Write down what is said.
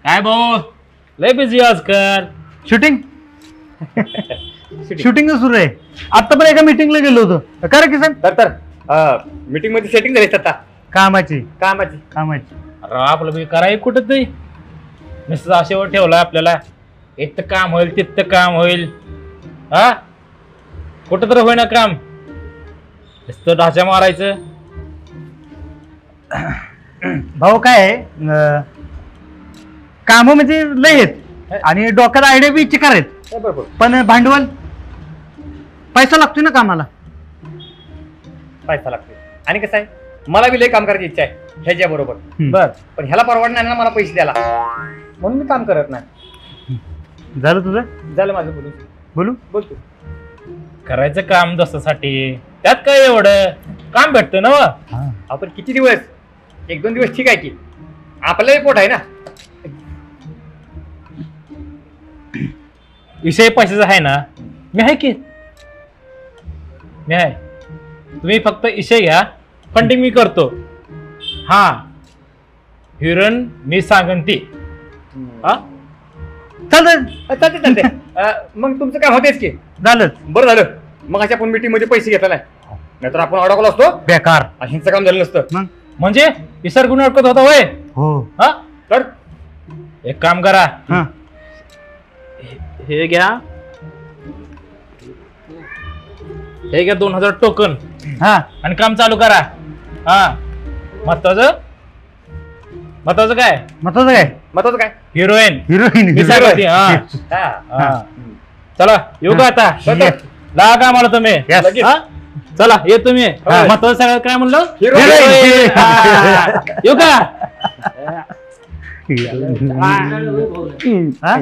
काय भाऊ लय बिझी आजकाल. शूटिंग शूटिंग सुरू आहे. आता पण एका मीटिंगला गेलो होतो. का रे किसन? तर मीटिंग मध्ये सेटिंग झाली आता कामाची कामाची. अरे आपलं बी कराय कुठं ते नुसतं आशेवर ठेवलं आपल्याला. इथं काम होईल तिथं काम होईल. हा कुठं तर होईना काम. नुसतं ढाच्या मारायचं. भाऊ काय आहे, काम म्हणजे लय आहेत आणि डोक्याला आयडिया बी चिकार आहेत. बरोबर. पण भांडवल पैसा लागतोय ना कामाला. पैसा लागतो आणि कसं आहे मला बी लय काम करायची इच्छा आहे ह्याच्या बरोबर. बर पण ह्याला परवडणार ना मला पैसे द्यायला, म्हणून मी काम करत नाही. झालं तुझं? झालं माझं बोलून. बोलू बोलतो करायचं काम दसासाठी त्यात काय एवढं काम भेटतं ना. आपण किती दिवस, 1-2 दिवस ठीक आहे की आपल्यालाही पोट आहे ना. विषय पैशाचा आहे ना. मी आहे की मी आहे. तुम्ही फक्त विषय घ्या. फंडिंग मी करतो. हा हिरण मी सांगन ती. हा चालतंय. मग तुमचं काम होतेच की. झालंच. बरं झालं मग अशा आपण मीटिंग मध्ये पैसे घेतला नाही, नाहीतर आपण अडकलो असतो बेकार. आणि ह्यांचं काम झालं नसतं. मग म्हणजे विसर गुण अडकत होता होय. हो. हा तर एक काम करा. हा हे घ्या 2000 टोकन हा आणि काम चालू करा. हा महत्वाचं काय महत्वाचं काय? Heroine heroine. मी सांगते. हा हा. हा. चला येऊ का आता? Yes. लागा कामाला तुम्ही. लगेच. हा? चला ये तुम्ही. हा. महत्वाचं सगळं काय म्हणलं? Heroine. Heroine. हा. येऊ का? हा